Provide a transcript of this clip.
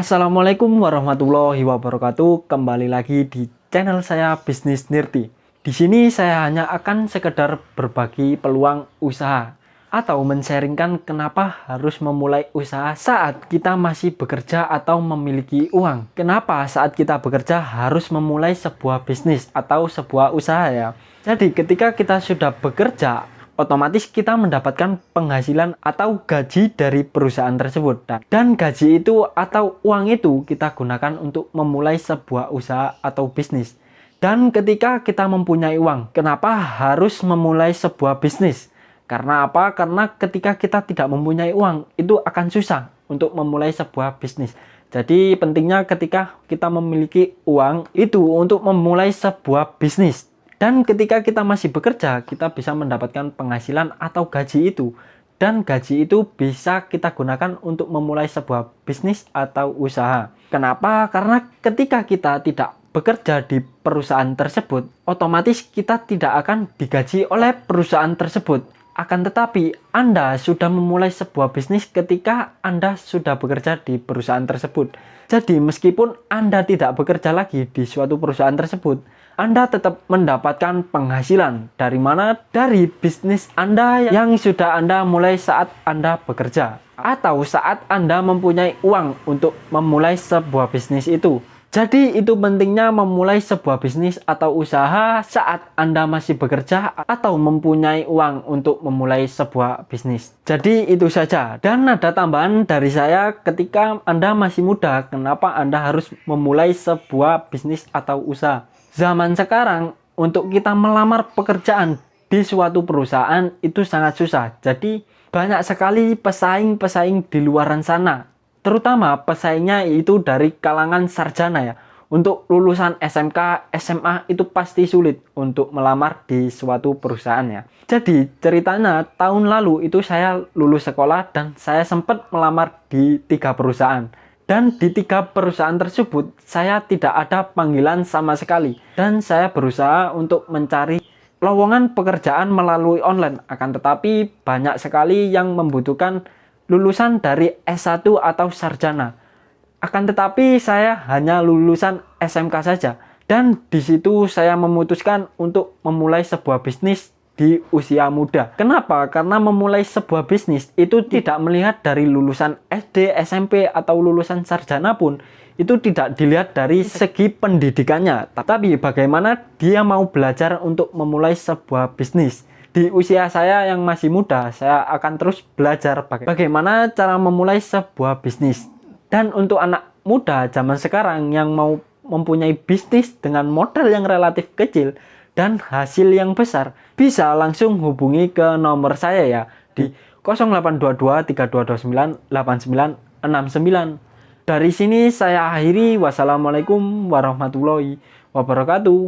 Assalamualaikum warahmatullahi wabarakatuh. Kembali lagi di channel saya Bisnis Nirti. Di sini saya hanya akan sekedar berbagi peluang usaha atau men-sharingkan kenapa harus memulai usaha saat kita masih bekerja atau memiliki uang. Kenapa saat kita bekerja harus memulai sebuah bisnis atau sebuah usaha ya. Jadi ketika kita sudah bekerja, otomatis kita mendapatkan penghasilan atau gaji dari perusahaan tersebut. Dan gaji itu atau uang itu kita gunakan untuk memulai sebuah usaha atau bisnis. Dan ketika kita mempunyai uang, kenapa harus memulai sebuah bisnis? Karena apa? Karena ketika kita tidak mempunyai uang, itu akan susah untuk memulai sebuah bisnis. Jadi pentingnya ketika kita memiliki uang itu untuk memulai sebuah bisnis. Dan ketika kita masih bekerja, kita bisa mendapatkan penghasilan atau gaji itu. Dan gaji itu bisa kita gunakan untuk memulai sebuah bisnis atau usaha. Kenapa? Karena ketika kita tidak bekerja di perusahaan tersebut, otomatis kita tidak akan digaji oleh perusahaan tersebut. Akan tetapi, Anda sudah memulai sebuah bisnis ketika Anda sudah bekerja di perusahaan tersebut. Jadi, meskipun Anda tidak bekerja lagi di suatu perusahaan tersebut, Anda tetap mendapatkan penghasilan. Dari mana? Dari bisnis Anda yang sudah Anda mulai saat Anda bekerja. Atau saat Anda mempunyai uang untuk memulai sebuah bisnis itu. Jadi itu pentingnya memulai sebuah bisnis atau usaha saat Anda masih bekerja atau mempunyai uang untuk memulai sebuah bisnis. Jadi itu saja. Dan ada tambahan dari saya, ketika Anda masih muda, kenapa Anda harus memulai sebuah bisnis atau usaha? Zaman sekarang untuk kita melamar pekerjaan di suatu perusahaan itu sangat susah. Jadi banyak sekali pesaing-pesaing di luaran sana. Terutama pesaingnya itu dari kalangan sarjana ya. Untuk lulusan SMK, SMA itu pasti sulit untuk melamar di suatu perusahaan ya. Jadi ceritanya tahun lalu itu saya lulus sekolah dan saya sempat melamar di 3 perusahaan. Dan di 3 perusahaan tersebut saya tidak ada panggilan sama sekali. Dan saya berusaha untuk mencari lowongan pekerjaan melalui online. Akan tetapi banyak sekali yang membutuhkan lulusan dari S1 atau sarjana. Akan tetapi saya hanya lulusan SMK saja. Dan di situ saya memutuskan untuk memulai sebuah bisnis di usia muda. Kenapa? Karena memulai sebuah bisnis itu tidak melihat dari lulusan SD, SMP, atau lulusan sarjana pun. Itu tidak dilihat dari segi pendidikannya. Tapi bagaimana dia mau belajar untuk memulai sebuah bisnis. Di usia saya yang masih muda, saya akan terus belajar bagaimana cara memulai sebuah bisnis. Dan untuk anak muda zaman sekarang yang mau mempunyai bisnis dengan modal yang relatif kecil dan hasil yang besar, bisa langsung hubungi ke nomor saya ya di 0822 3229 8969. Dari sini saya akhiri. Wassalamualaikum warahmatullahi wabarakatuh.